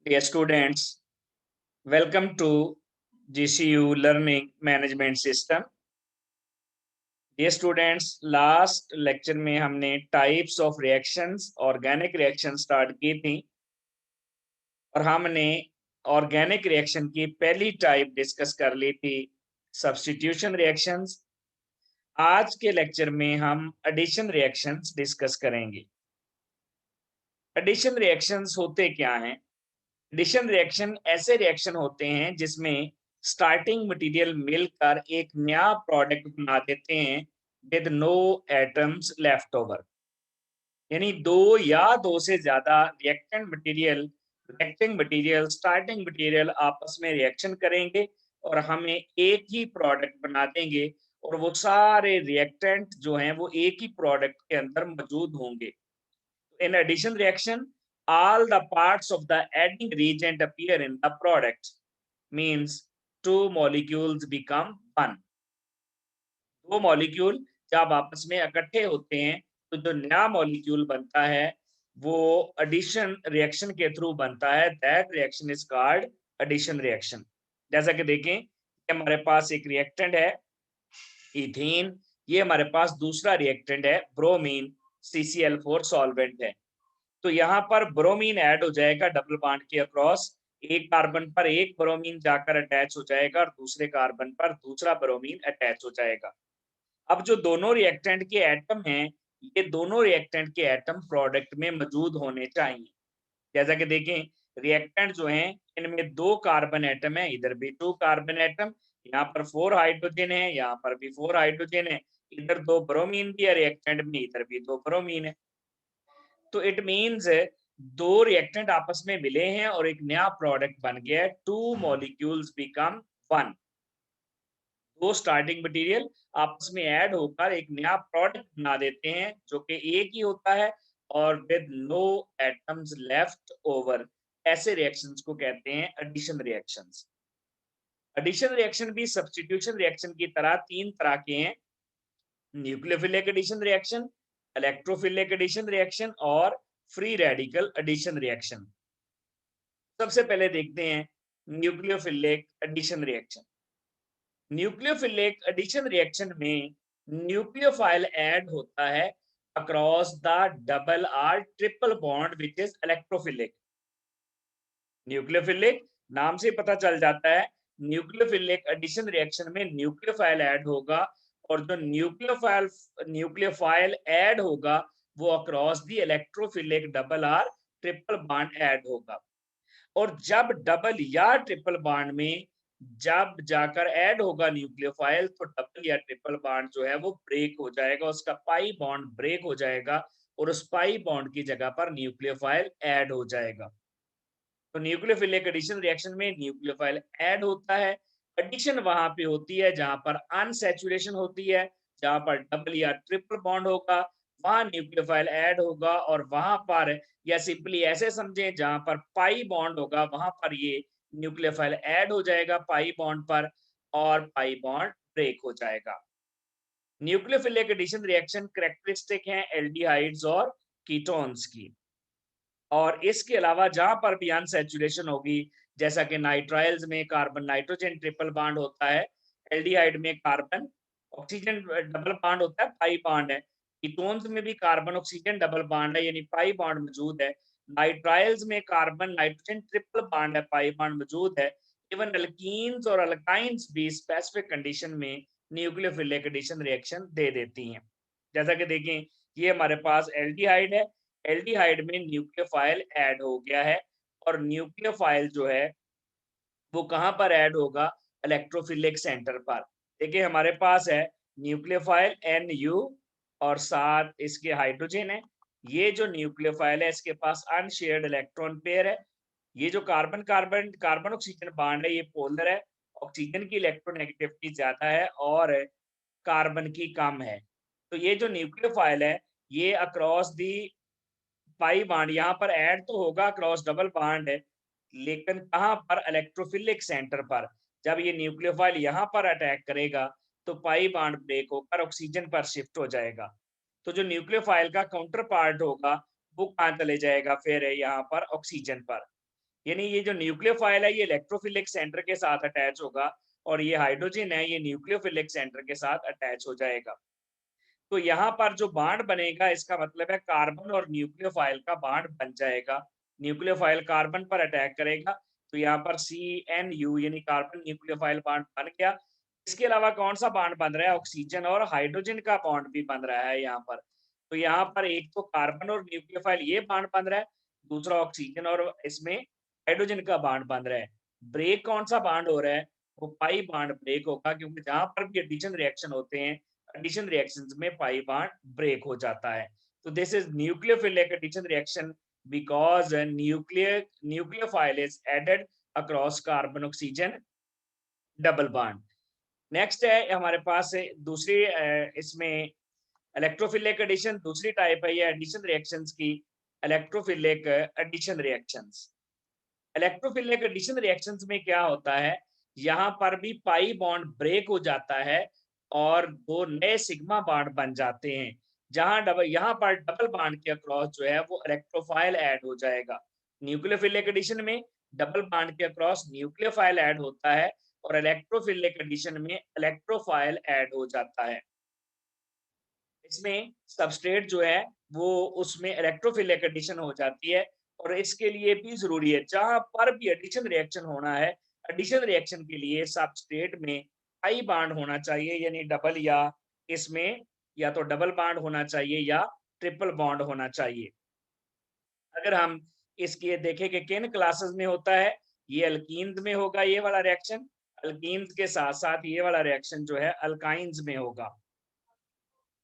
Dear students, welcome to GCU Learning Management System. Dear students, last lecture में हमने types of reactions, organic reaction start की थी और हमने organic reaction की पहली type discuss कर ली थी substitution reactions. आज के lecture में हम addition reactions discuss करेंगे. Addition reactions होते क्या हैं? एडिशन रिएक्शन ऐसे रिएक्शन होते हैं जिसमें स्टार्टिंग मटेरियल मिलकर एक नया प्रोडक्ट बना देते हैं with no atoms left over. यानी दो या दो से ज्यादा रिएक्टिंग मटेरियल स्टार्टिंग मटेरियल आपस में रिएक्शन करेंगे और हमें एक ही प्रोडक्ट बना देंगे और वो सारे रिएक्टेंट जो हैं वो एक ही प्रोडक्ट के अंदर मौजूद होंगे। In addition reaction, all the parts of the adding reagent appear in the product. Means two molecules become one. दो मॉलिक्यूल जब आपस में इकट्ठे होते हैं तो जो नया मॉलिक्यूल बनता है वो एडिशन रिएक्शन के थ्रू बनता है। That reaction is called addition reaction. जैसा कि देखें, हमारे पास एक रिएक्टेंट है इथीन, ये हमारे पास दूसरा रिएक्टेंट है ब्रोमीन, CCl4 सॉल्वेंट है। तो यहाँ पर ब्रोमीन ऐड हो जाएगा डबल बॉन्ड के अक्रॉस, एक कार्बन पर एक ब्रोमीन जाकर अटैच हो जाएगा और दूसरे कार्बन पर दूसरा ब्रोमीन अटैच हो जाएगा। अब जो दोनों रिएक्टेंट के एटम हैं, ये दोनों रिएक्टेंट के एटम प्रोडक्ट में मौजूद होने चाहिए। जैसा कि देखें, रिएक्टेंट जो हैं इनमें दो कार्बन एटम है, इधर भी 2 कार्बन एटम, यहाँ पर 4 हाइड्रोजन है, यहाँ पर भी 4 हाइड्रोजन है, इधर 2 ब्रोमीन भी है रिएक्टेंट में, इधर भी 2 ब्रोमीन है। तो इट मीन्स दो रिएक्टेंट आपस में मिले हैं और एक नया प्रोडक्ट बन गया है। 2 मॉलिक्यूल्स बिकम 1। दो स्टार्टिंग मटेरियल आपस में ऐड होकर एक नया प्रोडक्ट बना देते हैं जो कि एक ही होता है और with no atoms left over. ऐसे रिएक्शंस को कहते हैं एडिशन रिएक्शंस। एडिशन रिएक्शन भी सब्स्टिट्यूशन रिएक्शन की तरह तीन तरह के हैं: nucleophilic addition reaction, electrophilic addition reaction और फ्री रेडिकल एडिशन रिएक्शन। सबसे पहले देखते हैं nucleophilic addition reaction. Nucleophilic addition reaction में न्यूक्लियोफाइल ऐड होता है across the double or triple bond which is electrophilic. Nucleophilic नाम से पता चल जाता है, न्यूक्लियोफिलिक एडिशन रिएक्शन में न्यूक्लियोफाइल ऐड होगा और जो न्यूक्लियोफाइल ऐड होगा वो across the electrophilic double or triple bond add होगा। और जब डबल या ट्रिपल बॉन्ड में जब जाकर ऐड होगा न्यूक्लियोफाइल तो डबल या ट्रिपल बॉन्ड जो है वो ब्रेक हो जाएगा, उसका पाई बॉन्ड ब्रेक हो जाएगा और उस पाई बॉन्ड की जगह पर न्यूक्लियोफाइल ऐड हो जाएगा। तो न्यूक्लियोफिलिक एडिशन रिएक्शन में न्यूक्लियोफाइल ऐड होता है। एडिशन वहां पे होती है जहां पर अनसैचुरेशन होती है, जहां पर डबल या ट्रिपल बॉन्ड होगा वहां न्यूक्लियोफाइल ऐड होगा, और वहां पर या सिंपली ऐसे समझें जहां पर पाई बॉन्ड होगा वहां पर ये न्यूक्लियोफाइल ऐड हो जाएगा पाई बॉन्ड पर और पाई बॉन्ड ब्रेक हो जाएगा। न्यूक्लियोफिलिक एडिशन रिएक्शन कैरेक्टरिस्टिक हैं एल्डिहाइड्स और कीटोन्स की। और इसके अलावा जहां पर भी अनसैचुरेशन होगी, जैसा कि नाइट्राइल्स में कार्बन नाइट्रोजन ट्रिपल बॉन्ड होता है, एल्डिहाइड में कार्बन ऑक्सीजन डबल बॉन्ड होता है, पाई बॉन्ड है। कीटोन्स में भी कार्बन ऑक्सीजन डबल बॉन्ड है यानी पाई बॉन्ड मौजूद है। नाइट्राइल्स में कार्बन नाइट्रोजन ट्रिपल बॉन्ड है, पाई बॉन्ड मौजूद है। इवन अल्कीन्स और अल्काइंस भी स्पेसिफिक कंडीशन में न्यूक्लियोफिलिक एडिशन रिएक्शन दे देती हैं। जैसा कि देखें, ये हमारे पास एल्डिहाइड है, एल्डिहाइड में न्यूक्लियोफाइल ऐड हो गया है और न्यूक्लियोफाइल जो है वो कहां पर ऐड होगा, इलेक्ट्रोफिलिक सेंटर पर। देखिए हमारे पास है न्यूक्लियोफाइल NU और साथ इसके हाइड्रोजन है। ये जो न्यूक्लियोफाइल है इसके पास अनशेयर्ड इलेक्ट्रॉन पेयर है। ये जो carbon carbon carbon oxygen bond है ये पोलर है, ऑक्सीजन की इलेक्ट्रोनेगेटिविटी ज्यादा है और कार्बन की कम है। तो ये जो न्यूक्लियोफाइल है ये अक्रॉस दी पाई बॉन्ड यहाँ पर ऐड तो होगा क्रॉस डबल बॉन्ड है, लेकिन कहां पर, इलेक्ट्रोफिलिक सेंटर पर। जब ये न्यूक्लियोफाइल यहाँ पर अटैक करेगा तो पाई बॉन्ड ब्रेक होकर ऑक्सीजन पर शिफ्ट हो जाएगा। तो जो न्यूक्लियोफाइल का काउंटर पार्ट होगा वो कहाँ चले जाएगा, फिर यहाँ पर ऑक्सीजन पर। यानी ये जो न्यूक्लियोफाइल है ये इलेक्ट्रोफिलिक सेंटर के साथ अटैच होगा और ये हाइड्रोजन है ये न्यूक्लियोफिलिक सेंटर के साथ अटैच हो जाएगा। तो यहाँ पर जो बॉन्ड बनेगा इसका मतलब है कार्बन और न्यूक्लियोफाइल का बॉन्ड बन जाएगा। न्यूक्लियोफाइल कार्बन पर अटैक करेगा तो यहाँ पर CNU यानी कार्बन न्यूक्लियोफाइल बॉन्ड बन गया। इसके अलावा कौन सा बॉन्ड बन रहा है? ऑक्सीजन और हाइड्रोजन का बॉन्ड भी बन रहा है यहाँ पर। तो यहाँ पर एक तो कार्बन और न्यूक्लियोफाइल ये बॉन्ड बन रहा है, दूसरा ऑक्सीजन और इसमें हाइड्रोजन का बॉन्ड बन रहा है। ब्रेक कौन सा बॉन्ड हो रहा है? वो पाई बॉन्ड ब्रेक होगा, क्योंकि जहां पर भी एडिशन रिएक्शन होते हैं, एडिशन रिएक्शंस में पाई बॉन्ड ब्रेक हो जाता है। तो this is nucleophilic addition reaction because nucleophile is added across carbon oxygen double bond. Next है हमारे पास दूसरी इसमें इलेक्ट्रोफिलिक एडिशन, दूसरी टाइप है ये एडिशन रिएक्शंस की, electrophilic addition reactions. Electrophilic addition reactions में क्या होता है, यहाँ पर भी पाई बॉन्ड ब्रेक हो जाता है और दो नए सिग्मा बॉन्ड बन जाते हैं। जहां डबल यहाँ पर डबल बॉन्ड के अक्रॉस जो है वो इलेक्ट्रोफाइल ऐड हो जाएगा। न्यूक्लियोफिलिक एडिशन में डबल बॉन्ड के अक्रॉस न्यूक्लियोफाइल ऐड होता है और इलेक्ट्रोफिलिक एडिशन में इलेक्ट्रोफाइल ऐड हो जाता है। इसमें सबस्ट्रेट जो है वो उसमें इलेक्ट्रोफिलिक एडिशन हो जाती है और इसके लिए भी जरूरी है जहां पर भी एडिशन रिएक्शन होना है, एडिशन रिएक्शन के लिए सबस्ट्रेट में पाई बॉन्ड होना चाहिए, यानी डबल या इसमें या तो डबल बॉन्ड होना चाहिए या ट्रिपल बॉन्ड होना चाहिए। अगर हम इसकी देखें कि किन क्लासेस में होता है, ये अल्कीन्स में होगा ये वाला रिएक्शन, अल्कीन्स के साथ साथ ये वाला रिएक्शन जो है अल्काइंस में होगा।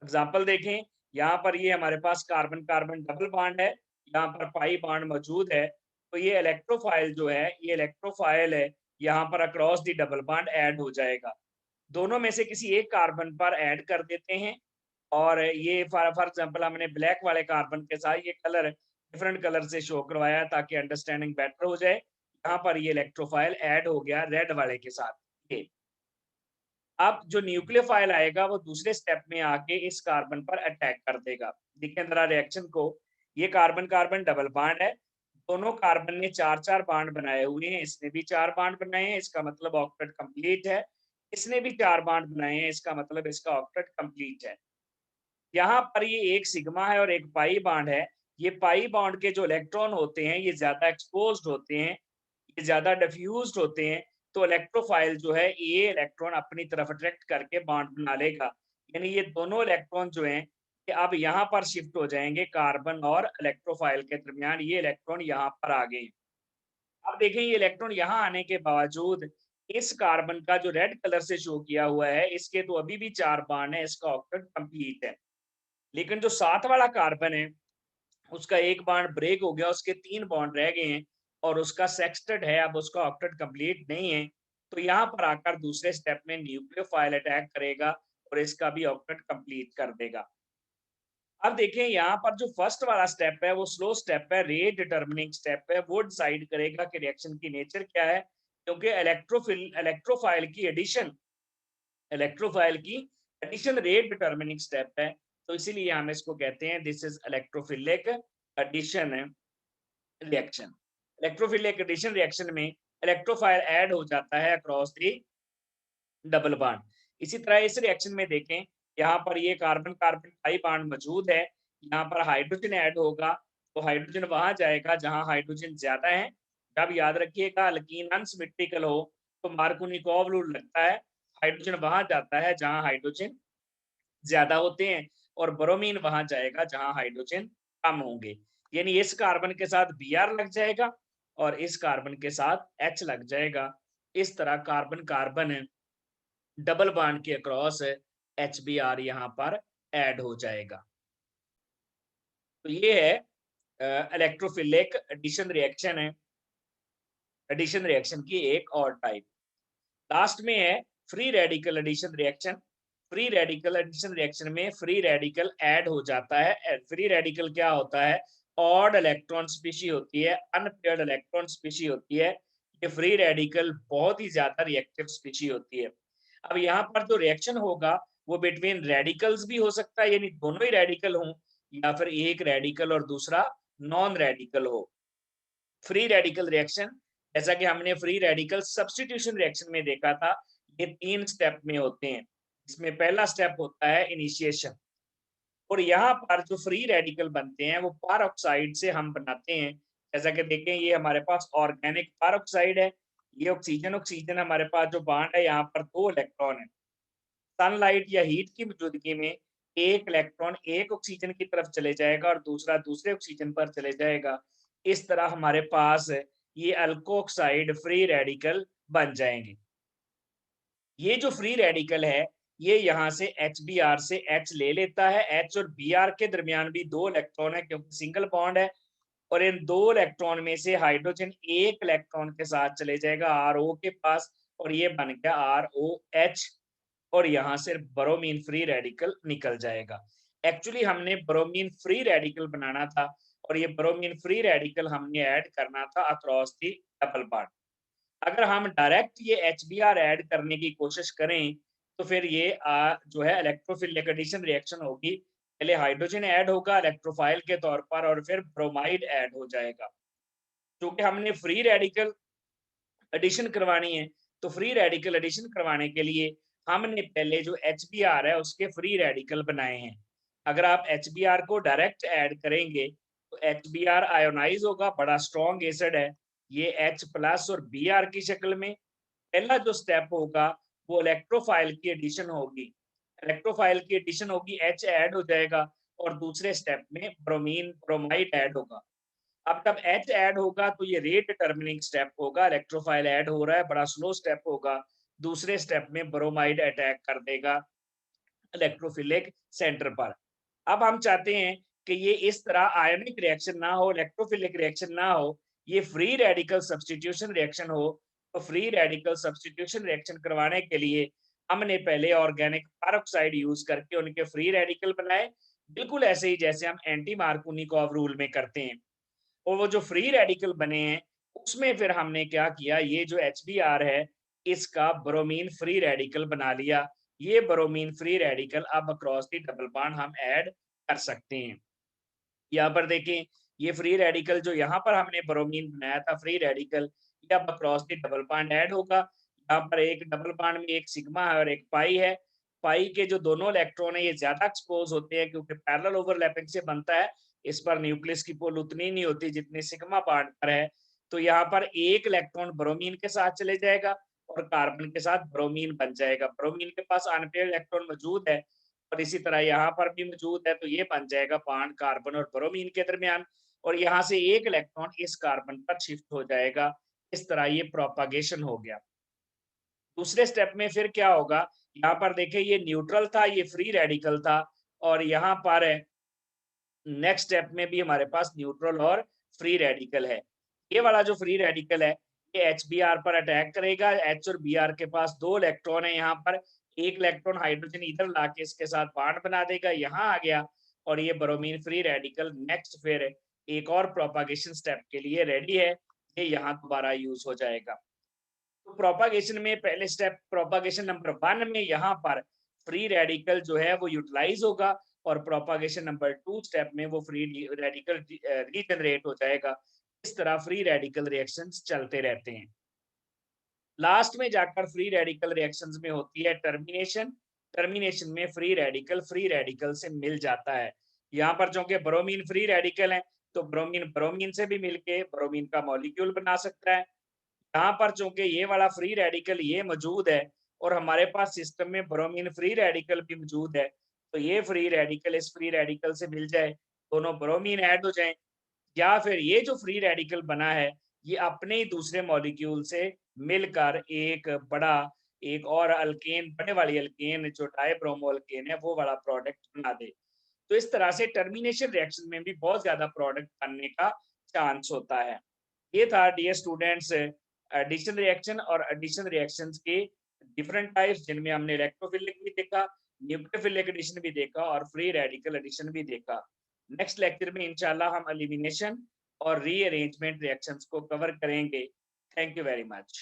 एग्जाम्पल देखें, यहाँ पर ये हमारे पास कार्बन कार्बन डबल बॉन्ड है, यहाँ पर पाई बॉन्ड मौजूद है, तो ये इलेक्ट्रोफाइल जो है ये इलेक्ट्रोफाइल है, यहाँ पर across the double bond add हो जाएगा। दोनों में से किसी एक कार्बन पर ऐड कर देते हैं और ये फॉर एग्जांपल हमने ब्लैक वाले कार्बन के साथ ये कलर डिफरेंट कलर से शो करवाया ताकि अंडरस्टैंडिंग बेटर हो जाए। यहाँ पर ये इलेक्ट्रोफाइल ऐड हो गया रेड वाले के साथ। ये अब जो न्यूक्लियोफाइल आएगा वो दूसरे स्टेप में आके इस कार्बन पर अटैक कर देगा। देखें जरा रिएक्शन को, ये कार्बन कार्बन डबल बॉन्ड है, दोनों कार्बन ने चार चार बॉन्ड बनाए हुए हैं, इसने भी चार बॉन्ड बनाए हैं, इसका मतलब ऑक्टेट कंप्लीट है। इसने भी चार बॉन्ड बनाए हैं, इसका मतलब इसका ऑक्टेट कंप्लीट है। यहाँ पर ये एक सिग्मा है और एक पाई बॉन्ड है। ये पाई बॉन्ड के जो इलेक्ट्रॉन होते हैं ये ज्यादा एक्सपोज्ड होते हैं, ये ज्यादा डिफ्यूज्ड होते हैं, तो इलेक्ट्रोफाइल जो है ये इलेक्ट्रॉन अपनी तरफ अट्रैक्ट करके बॉन्ड बना लेगा। यानी ये दोनों इलेक्ट्रॉन जो हैं ये अब यहाँ पर शिफ्ट हो जाएंगे कार्बन और इलेक्ट्रोफाइल के दरमियान, ये इलेक्ट्रॉन यहाँ पर आ गए। अब देखें ये इलेक्ट्रॉन यहाँ आने के बावजूद इस कार्बन का जो रेड कलर से शो किया हुआ है इसके तो अभी भी चार बॉन्ड है, इसका ऑक्टेट कंप्लीट है। लेकिन जो साथ वाला कार्बन है उसका एक बॉन्ड ब्रेक हो गया, उसके तीन बॉन्ड रह गए हैं और उसका सेक्सटेट है, अब उसका ऑक्टेट कंप्लीट नहीं है। तो यहाँ पर आकर दूसरे स्टेप में न्यूक्लियोफाइल अटैक करेगा और इसका भी ऑक्टेट कंप्लीट कर देगा। अब देखें यहाँ पर जो फर्स्ट वाला स्टेप है वो स्लो स्टेप है, रेट डिटर्मिनिंग स्टेप है, वो डिसाइड करेगा कि रिएक्शन की नेचर क्या है, क्योंकि इलेक्ट्रोफाइल की एडिशन रेट डिटर्मिनिंग स्टेप है। तो इसीलिए हम इसको कहते हैं this is electrophilic addition reaction. Electrophilic addition reaction में इलेक्ट्रोफाइल ऐड हो जाता है अक्रॉस दी डबल बॉन्ड। इसी तरह इस रिएक्शन में देखें, यहाँ पर ये कार्बन कार्बन पाई बॉन्ड मौजूद है, यहाँ पर हाइड्रोजन ऐड होगा तो हाइड्रोजन वहां जाएगा जहां हाइड्रोजन ज्यादा है। जब याद रखिएगा अल्कीन अनसिमेट्रिकल हो तो मार्कोनिकोव रूल लगता है, हाइड्रोजन वहां जाता है जहां हाइड्रोजन ज्यादा होते हैं और ब्रोमीन वहां जाएगा जहां हाइड्रोजन कम होंगे। यानी इस कार्बन के साथ Br लग जाएगा और इस कार्बन के साथ H लग जाएगा। इस तरह कार्बन कार्बन डबल बॉन्ड के अक्रॉस HBr यहाँ पर ऐड हो जाएगा। तो ये है इलेक्ट्रोफिलिक एडिशन रिएक्शन है, एडिशन रिएक्शन की एक और टाइप। लास्ट में है free radical addition reaction. Free radical addition reaction में फ्री रेडिकल ऐड हो जाता है। फ्री रेडिकल क्या होता है? ऑड इलेक्ट्रॉन स्पीशी होती है, अनपेयर्ड इलेक्ट्रॉन स्पीशी होती है। ये फ्री रेडिकल बहुत ही ज्यादा रिएक्टिव स्पीशी होती है। अब यहाँ पर जो रिएक्शन होगा वो बिटवीन रेडिकल्स भी हो सकता है, यानी दोनों ही रेडिकल हों या फिर एक रेडिकल और दूसरा नॉन रेडिकल हो। फ्री रेडिकल रिएक्शन, जैसा कि हमने फ्री रेडिकल सब्स्टिट्यूशन रिएक्शन में देखा था, ये 3 स्टेप में होते हैं। इसमें पहला स्टेप होता है इनिशिएशन, और यहाँ पर जो फ्री रेडिकल बनते हैं वो पारऑक्साइड से हम बनाते हैं। जैसा कि देखें, ये हमारे पास ऑर्गेनिक पारऑक्साइड है, ये ऑक्सीजन ऑक्सीजन हमारे पास जो बॉन्ड है, यहाँ पर 2 इलेक्ट्रॉन है। सनलाइट या हीट की मौजूदगी में एक इलेक्ट्रॉन एक ऑक्सीजन की तरफ चले जाएगा और दूसरा दूसरे ऑक्सीजन पर चले जाएगा। इस तरह हमारे पास ये अल्कोक्साइड फ्री रेडिकल बन जाएंगे। ये जो फ्री रेडिकल है, ये यहाँ से HBr से H ले लेता है। H और Br के दरमियान भी 2 इलेक्ट्रॉन है क्योंकि सिंगल बॉन्ड है, और इन 2 इलेक्ट्रॉन में से हाइड्रोजन एक इलेक्ट्रॉन के साथ चले जाएगा RO के पास, और ये बन गया ROH, और यहाँ से ब्रोमीन फ्री रेडिकल निकल जाएगा। एक्चुअली हमने ब्रोमीन फ्री रेडिकल बनाना था, और ये ब्रोमीन फ्री रेडिकल हमने ऐड करना था अक्रॉस दी डबल बॉन्ड। अगर हम डायरेक्ट ये HBr ऐड करने की कोशिश करें, तो फिर ये जो है इलेक्ट्रोफिलिक एडिशन रिएक्शन होगी। पहले हाइड्रोजन ऐड होगा इलेक्ट्रोफाइल के तौर पर, और फिर ब्रोमाइड ऐड हो जाएगा। क्योंकि हमने फ्री रेडिकल एडिशन करवानी है, तो फ्री रेडिकल एडिशन करवाने के लिए हमने पहले जो HBr है उसके फ्री रेडिकल बनाए हैं। अगर आप HBr को डायरेक्ट ऐड करेंगे, तो HBr आयोनाइज होगा, बड़ा स्ट्रॉन्ग एसिड है, ये H प्लस और Br की शक्ल में। पहला जो स्टेप होगा वो इलेक्ट्रोफाइल की एडिशन होगी। इलेक्ट्रोफाइल की एडिशन होगी, H ऐड हो जाएगा, और दूसरे स्टेप में ब्रोमीन ब्रोमाइड ऐड होगा। अब जब H ऐड होगा तो ये रेट डिटर्मिनिंग स्टेप होगा। इलेक्ट्रोफाइल ऐड हो रहा है, बड़ा स्लो स्टेप होगा। दूसरे स्टेप में ब्रोमाइड अटैक कर देगा इलेक्ट्रोफिलिक सेंटर पर। अब हम चाहते हैं कि ये इस तरह आयनिक रिएक्शन ना हो, इलेक्ट्रोफिलिक रिएक्शन ना हो, ये फ्री रेडिकल सब्स्टिट्यूशन रिएक्शन हो। तो फ्री रेडिकल सब्स्टिट्यूशन रिएक्शन करवाने के लिए हमने पहले ऑर्गेनिक पेरोक्साइड यूज करके उनके फ्री रेडिकल बनाए, बिल्कुल ऐसे ही जैसे हम एंटी मार्कोनिकॉव रूल में करते हैं। और वो जो फ्री रेडिकल बने हैं, उसमें फिर हमने क्या किया, ये जो HBr है, इसका ब्रोमीन फ्री रेडिकल बना लिया। ये ब्रोमीन फ्री रेडिकल अब अक्रॉस दी डबल बॉन्ड हम ऐड कर सकते हैं। यहाँ पर देखें, ये फ्री रेडिकल जो यहाँ पर हमने ब्रोमीन बनाया था फ्री रेडिकल, ये अब across the double bond add होगा। यहाँ पर एक डबल बॉन्ड में एक सिग्मा है और एक पाई है। पाई के जो दोनों इलेक्ट्रॉन है, ये ज्यादा एक्सपोज होते हैं क्योंकि पैरेलल ओवरलैपिंग से बनता है। इस पर न्यूक्लियस की पोल उतनी नहीं होती जितनी सिग्मा बॉन्ड पर है। तो यहाँ पर एक इलेक्ट्रॉन ब्रोमीन के साथ चले जाएगा और कार्बन के साथ ब्रोमीन बन जाएगा। ब्रोमीन के पास अनपेयर्ड इलेक्ट्रॉन मौजूद है, और इसी तरह यहाँ पर भी मौजूद है, तो ये बन जाएगा बॉन्ड कार्बन और ब्रोमीन के दरमियान, और यहाँ से एक इलेक्ट्रॉन इस कार्बन पर शिफ्ट हो जाएगा। इस तरह ये प्रोपागेशन हो गया। दूसरे स्टेप में फिर क्या होगा, यहाँ पर देखिए ये न्यूट्रल था, ये फ्री रेडिकल था, और यहाँ पर नेक्स्ट स्टेप में भी हमारे पास न्यूट्रल और फ्री रेडिकल है। ये वाला जो फ्री रेडिकल है, ये HBr पर अटैक करेगा। H और Br के पास 2 इलेक्ट्रॉन है, यहाँ पर एक इलेक्ट्रॉन हाइड्रोजन इधर लाके इसके साथ बॉन्ड बना देगा, यहाँ आ गया, और ये ब्रोमीन फ्री रेडिकल नेक्स्ट फिर एक और प्रोपागेशन स्टेप के लिए रेडी है। ये यहाँ दोबारा यूज हो जाएगा। तो प्रोपागेशन में पहले स्टेप प्रोपागेशन नंबर 1 में यहाँ पर फ्री रेडिकल जो है वो यूटिलाइज होगा, और प्रोपागेशन नंबर 2 स्टेप में वो फ्री रेडिकल रीजनरेट हो जाएगा। इस तरह फ्री रेडिकल रिएक्शंस चलते रहते हैं। लास्ट में जाकर फ्री रेडिकल रिएक्शंस में होती है टर्मिनेशन। टर्मिनेशन में फ्री रेडिकल से मिल जाता है। यहाँ पर चूंकि ब्रोमीन फ्री रेडिकल है, तो ब्रोमीन ब्रोमीन से भी मिलके ब्रोमीन का मॉलिक्यूल बना सकता है। यहाँ पर चूंकि ये वाला फ्री रेडिकल ये मौजूद है, और हमारे पास सिस्टम में ब्रोमीन फ्री रेडिकल भी मौजूद है, तो ये फ्री रेडिकल इस फ्री रेडिकल से मिल जाए, दोनों ब्रोमीन ऐड हो जाएं, या फिर ये जो फ्री रेडिकल बना है, ये अपने ही दूसरे मॉलिक्यूल से मिलकर एक बड़ा एक और अल्केन बनने वाली अल्केन जो डाइब्रोमो अल्केन है, वो वाला प्रोडक्ट बना दे। तो इस तरह से टर्मिनेशन रिएक्शन में भी बहुत ज्यादा प्रोडक्ट बनने का चांस होता है। ये था डियर स्टूडेंट्स एडिशन रिएक्शन और एडिशन रिएक्शंस के डिफरेंट टाइप्स, जिनमें हमने इलेक्ट्रोफिलिक भी देखा, न्यूक्लियोफिलिक एडिशन भी देखा, और फ्री रेडिकल एडिशन भी देखा। नेक्स्ट लेक्चर में इंशाल्लाह हम एलिमिनेशन और रीअरेंजमेंट रिएक्शंस को कवर करेंगे। Thank you very much.